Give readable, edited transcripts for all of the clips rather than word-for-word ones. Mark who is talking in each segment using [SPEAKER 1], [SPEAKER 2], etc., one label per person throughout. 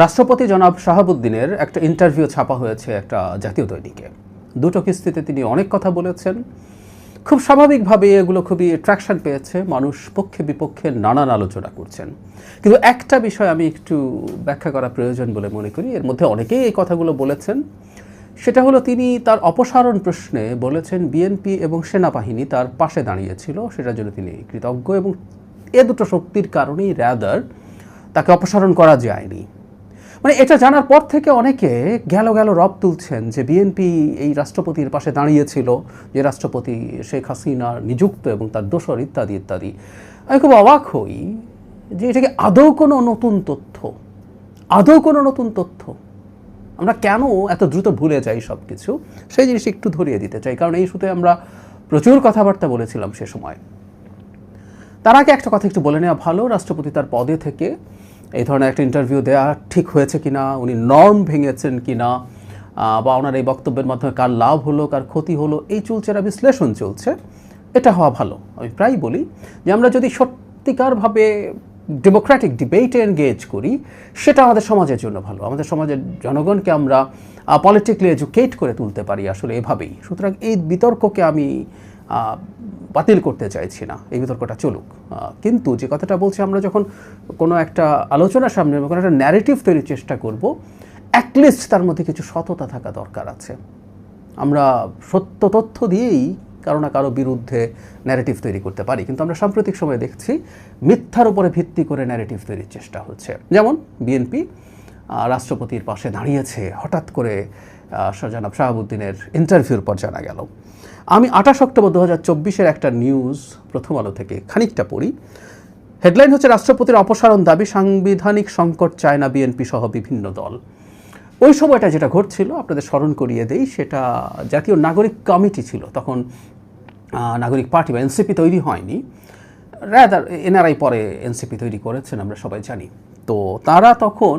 [SPEAKER 1] রাষ্ট্রপতি জনাব শাহাবুদ্দিনের একটা ইন্টারভিউ ছাপা হয়েছে একটা জাতীয় দৈনিকে। দুটো কিস্তিতে তিনি অনেক কথা বলেছেন। খুব স্বাভাবিকভাবে এগুলো খুবই অ্যাট্রাকশন পেয়েছে, মানুষ পক্ষে বিপক্ষে নানান আলোচনা করছেন। কিন্তু একটা বিষয় আমি একটু ব্যাখ্যা করা প্রয়োজন বলে মনে করি, এর মধ্যে অনেকেই এই কথাগুলো বলেছেন। সেটা হলো তিনি তার অপসারণ প্রশ্নে বলেছেন বিএনপি এবং সেনাবাহিনী তার পাশে দাঁড়িয়েছিল, সেটার জন্য তিনি কৃতজ্ঞ, এবং এ দুটো শক্তির কারণেই র্যাদার তাকে অপসারণ করা যায়নি। মানে এটা জানার পর থেকে অনেকে গেল রব তুলছেন যে বিএনপি এই রাষ্ট্রপতির পাশে দাঁড়িয়েছিল, যে রাষ্ট্রপতি শেখ হাসিনার নিযুক্ত এবং তার দোসর ইত্যাদি ইত্যাদি। আমি খুব অবাক হই যে এটাকে আদৌ কোনো নতুন তথ্য আমরা কেন এত দ্রুত ভুলে যাই সব কিছু, সেই জিনিস একটু ধরিয়ে দিতে চাই। কারণ এই ইস্যুতে আমরা প্রচুর কথাবার্তা বলেছিলাম সে সময়। তার আগে একটা কথা একটু বলে নেওয়া ভালো, রাষ্ট্রপতি তার পদে থেকে এই ধরনের একটা ইন্টারভিউ দেওয়া ঠিক হয়েছে কিনা, উনি নর্ম ভেঙেছেন কিনা, বা ওনার এই বক্তব্যের মাধ্যমে কার লাভ হলো কার ক্ষতি হলো, এই চুলচেরা বিশ্লেষণ চলছে, এটা হওয়া ভালো। আমি প্রায় বলি যে আমরা যদি সত্যিকারভাবে ডেমোক্রেটিক ডিবেটে এনগেজ করি, সেটা আমাদের সমাজের জন্য ভালো। আমাদের সমাজের জনগণকে আমরা পলিটিক্যালি এডুকেট করে তুলতে পারি আসলে এভাবেই। সুতরাং এই বিতর্ককে আমি বাতিল করতে চাইছি না, এই বিতর্কটা চলুক। কিন্তু যে কথাটা বলছি, আমরা যখন কোনো একটা আলোচনার সামনে কোনো একটা ন্যারেটিভ তৈরির চেষ্টা করব, অ্যাটলিস্ট তার মধ্যে কিছু সততা থাকা দরকার আছে। আমরা সত্য তথ্য দিয়েই কারো না কারো বিরুদ্ধে ন্যারেটিভ তৈরি করতে পারি, কিন্তু আমরা সাম্প্রতিক সময়ে দেখছি মিথ্যার উপরে ভিত্তি করে ন্যারেটিভ তৈরির চেষ্টা হচ্ছে। যেমন বিএনপি রাষ্ট্রপতির পাশে দাঁড়িয়েছে হঠাৎ করে জনাব শাহাবুদ্দিনের ইন্টারভিউর পর জানা গেল। আমি 28 অক্টোবর 2024 একটা নিউজ প্রথম আলো থেকে খানিকটা পড়ি। হেডলাইন হচ্ছে রাষ্ট্রপতির অপসারণ দাবি, সাংবিধানিক সংকট চায় না বিএনপি সহ বিভিন্ন দল। ওই সময়টা যেটা ঘটছিল আপনাদের স্মরণ করিয়ে দেই, সেটা জাতীয় নাগরিক কমিটি ছিল তখন। নাগরিক পার্টি বা এনসিপি তৈরি হয়নি, রাদার এনআরআই পরে এনসিপি তৈরি করেছেন, আমরা সবাই জানি। তো তারা তখন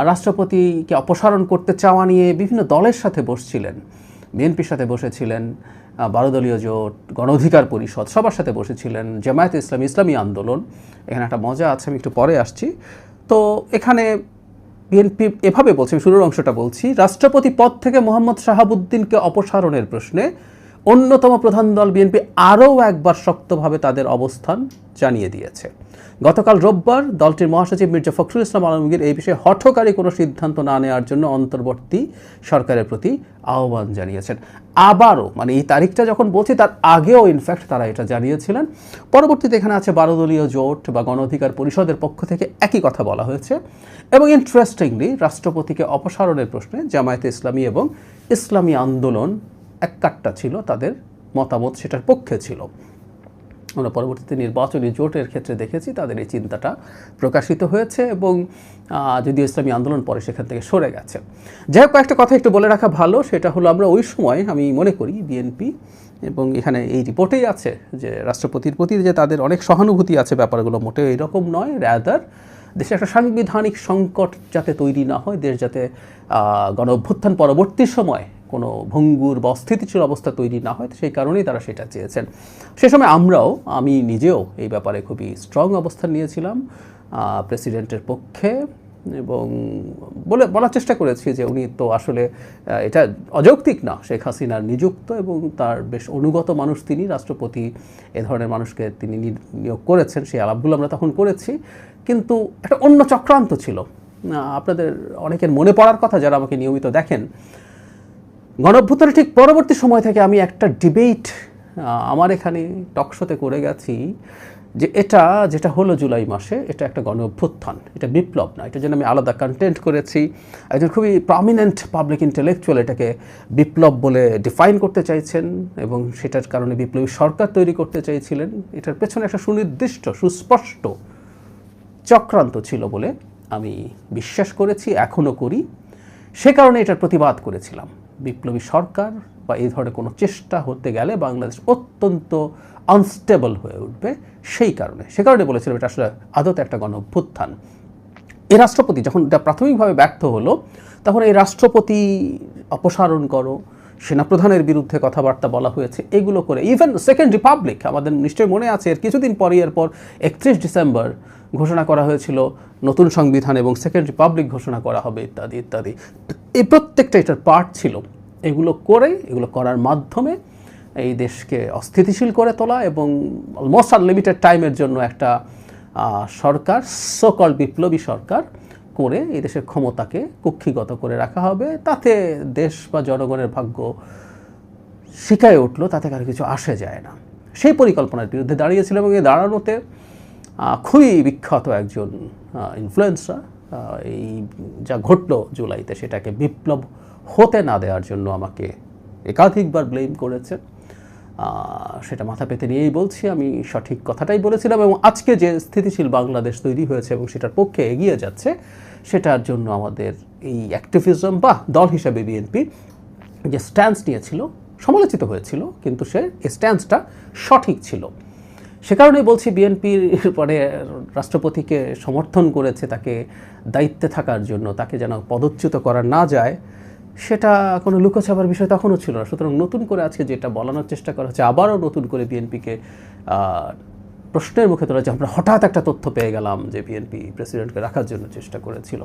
[SPEAKER 1] রাষ্ট্রপতিকে অপসারণ করতে চাওয়া নিয়ে বিভিন্ন দলের সাথে বসছিলেন। বিএনপির সাথে বসেছিলেন, 12 দলীয় জোট, গণ অধিকার পরিষদ, সবার সাথে বসেছিলেন, জামায়াতে ইসলামী, ইসলামী আন্দোলন। এখানে একটা মজা আছে, আমি একটু পরে আসছি। তো এখানে বিএনপি এভাবে বলছে, শুরুর অংশটা বলছি, রাষ্ট্রপতি পদ থেকে মোহাম্মদ শাহাবুদ্দিনকে অপসারণের প্রশ্নে অন্যতম প্রধান দল বিএনপি আরও একবার শক্তভাবে তাদের অবস্থান জানিয়ে দিয়েছে। গতকাল রোববার দলটির মহাসচিব মির্জা ফখরুল ইসলাম আলমগীর এই বিষয়ে হঠকারী কোনো সিদ্ধান্ত না নেওয়ার জন্য অন্তর্বর্তী সরকারের প্রতি আহ্বান জানিয়েছেন। আবারও, মানে এই তারিখটা যখন বলছি তার আগেও ইনফ্যাক্ট তারা এটা জানিয়েছিলেন। পরবর্তীতে এখানে আছে 12 দলীয় জোট বা গণ অধিকার পরিষদের পক্ষ থেকে একই কথা বলা হয়েছে। এবং ইন্টারেস্টিংলি রাষ্ট্রপতিকে অপসারণের প্রশ্নে জামায়াতে ইসলামী এবং ইসলামী আন্দোলন এককাট্টা ছিল, তাদের মতামত সেটার পক্ষে ছিল। আমরা পরবর্তীতে নির্বাচনী জোটের ক্ষেত্রে দেখেছি তাদের এই চিন্তাটা প্রকাশিত হয়েছে, এবং যদিও ইসলামী আন্দোলন পরে সেখান থেকে সরে গেছে। যাই হোক, কয়েকটা কথা একটু বলে রাখা ভালো। সেটা হলো, আমরা ওই সময় আমি মনে করি বিএনপি, এবং এখানে এই রিপোর্টেই আছে যে রাষ্ট্রপতির প্রতি যে তাদের অনেক সহানুভূতি আছে, ব্যাপারগুলো মোটেও এরকম নয়। রাদার দেশে একটা সাংবিধানিক সংকট যাতে তৈরি না হয়, দেশ যাতে গণ অভ্যুত্থান পরবর্তী সময় কোনো ভঙ্গুর বা অস্থিতিশীল অবস্থা তৈরি না হয়, সেই কারণেই তারা সেটা চেয়েছেন। সে সময় আমি নিজেও এই ব্যাপারে খুবই স্ট্রং অবস্থান নিয়েছিলাম প্রেসিডেন্টের পক্ষে, এবং বলার চেষ্টা করেছি যে উনি তো আসলে এটা অযৌক্তিক না, শেখ হাসিনার নিযুক্ত এবং তার বেশ অনুগত মানুষ তিনি, রাষ্ট্রপতি এ ধরনের মানুষকে তিনি নিয়োগ করেছেন। সেই আলাপগুলো আমরা তখন করেছি, কিন্তু একটা অন্য চক্রান্ত ছিল। আপনাদের অনেকের মনে পড়ার কথা যারা আমাকে নিয়মিত দেখেন, গণঅভ্যুত্থানের ঠিক পরবর্তী সময় থেকে আমি একটা ডিবেট আমার এখানে টকশোতে করে গেছি যে যেটা হলো জুলাই মাসে, এটা একটা গণঅভ্যুত্থান, এটা বিপ্লব না। এটার জন্য আমি আলাদা কন্টেন্ট করেছি। একজন খুবই প্রমিনেন্ট পাবলিক ইন্টেলেকচুয়াল এটাকে বিপ্লব বলে ডিফাইন করতে চাইছেন, এবং সেটার কারণে বিপ্লবী সরকার তৈরি করতে চাইছিলেন। এটার পেছনে একটা সুনির্দিষ্ট সুস্পষ্ট চক্রান্ত ছিল বলে আমি বিশ্বাস করেছি, এখনও করি। সে কারণে এটার প্রতিবাদ করেছিলাম। বিপ্লবী সরকার বা এই ধরনের কোনো চেষ্টা হতে গেলে বাংলাদেশ অত্যন্ত আনস্টেবল হয়ে উঠবে। সে কারণে বলেছিলাম এটা আসলে আদতে একটা গণ অভ্যুত্থান। এই রাষ্ট্রপতি যখন এটা প্রাথমিকভাবে ব্যর্থ হলো, তখন এই রাষ্ট্রপতি অপসারণ করো, সেনাপ্রধানের বিরুদ্ধে কথাবার্তা বলা হয়েছে, এগুলো করে ইভেন সেকেন্ড রিপাবলিক আমাদের নিশ্চয়ই মনে আছে, এর কিছুদিন পরই এরপর 31 ডিসেম্বর ঘোষণা করা হয়েছিল নতুন সংবিধান এবং সেকেন্ড রিপাবলিক ঘোষণা করা হবে ইত্যাদি ইত্যাদি। এই প্রত্যেকটা এটার পার্ট ছিল। এগুলো করার মাধ্যমে এই দেশকে অস্থিতিশীল করে তোলা এবং অলমোস্ট আনলিমিটেড টাইমের জন্য একটা সরকার, সকল বিপ্লবী সরকার করে এই দেশের ক্ষমতাকে কুক্ষিগত করে রাখা হবে। তাতে দেশ বা জনগণের ভাগ্য শিকায় উঠলো, তাতে কারো কিছু আসে যায় না। সেই পরিকল্পনার বিরুদ্ধে দাঁড়িয়েছিল এবং এই দাঁড়ানোতে খুবই বিখ্যাত একজন ইনফ্লুয়েন্সার এই যা ঘটলো জুলাইতে সেটাকে বিপ্লব হতে না দেওয়ার জন্য আমাকে একাধিকবার ব্লেম করেছেন। সেটা মাথা পেতে নিয়েই বলছি, আমি সঠিক কথাটাই বলেছিলাম এবং আজকে যে স্থিতিশীল বাংলাদেশ তৈরি হয়েছে এবং সেটার পক্ষে এগিয়ে যাচ্ছে, সেটার জন্য আমাদের এই অ্যাক্টিভিজম বা দল হিসাবে বিএনপি যে স্ট্যান্স নিয়েছিল সমালোচিত হয়েছিল, কিন্তু সে স্ট্যান্সটা সঠিক ছিল। সে কারণেই বলছি বিএনপির পরে রাষ্ট্রপতিকে সমর্থন করেছে তাকে দায়িত্বে থাকার জন্য, তাকে যেন পদচ্যুত করা না যায়, সেটা কোনো লুকোছাপার বিষয় তখনও ছিল না। সুতরাং নতুন করে আজকে যেটা বলানোর চেষ্টা করা হচ্ছে, আবারও নতুন করে বিএনপিকে প্রশ্নের মুখে তোলা যে আমরা হঠাৎ একটা তথ্য পেয়ে গেলাম যে বিএনপি প্রেসিডেন্টকে রাখার জন্য চেষ্টা করেছিল,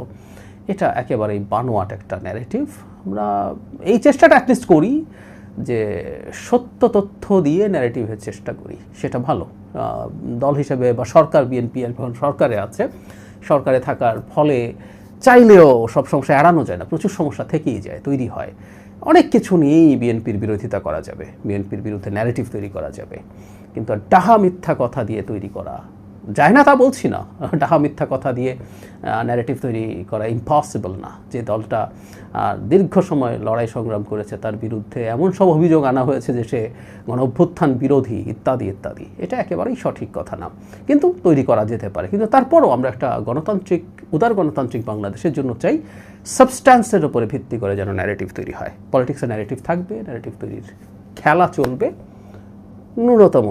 [SPEAKER 1] এটা একেবারেই বানোয়াট একটা ন্যারেটিভ। আমরা এই চেষ্টাটা অ্যাটলিস্ট করি যে সত্য তথ্য দিয়ে ন্যারেটিভের চেষ্টা করি, সেটা ভালো। দল হিসেবে বা সরকার, বিএনপি এখন সরকারে আছে, সরকারে থাকার ফলে চাইলেও সব সমস্যা এড়ানো যায় না, প্রচুর সমস্যা থেকেই যায়, তৈরি হয়। অনেক কিছু নিয়েই বিএনপির বিরোধিতা করা যাবে, বিএনপির বিরুদ্ধে ন্যারেটিভ তৈরি করা যাবে, কিন্তু ডাহা মিথ্যা কথা দিয়ে তৈরি করা যায় না তা বলছি না। ডাহা মিথ্যা কথা দিয়ে ন্যারেটিভ তৈরি করা ইম্পসিবল না। যে দলটা দীর্ঘ সময় লড়াই সংগ্রাম করেছে, তার বিরুদ্ধে এমন সব অভিযোগ আনা হয়েছে যে সে গণঅভ্যুত্থান বিরোধী ইত্যাদি ইত্যাদি, এটা একেবারেই সঠিক কথা না, কিন্তু তৈরি করা যেতে পারে। কিন্তু তারপরও আমরা একটা গণতান্ত্রিক, উদার গণতান্ত্রিক বাংলাদেশের জন্য চাই সাবস্ট্যান্সের উপরে ভিত্তি করে যেন ন্যারেটিভ তৈরি হয়। পলিটিক্সে ন্যারেটিভ থাকবে, ন্যারেটিভ তৈরির খেলা চলবে, ন্যূনতম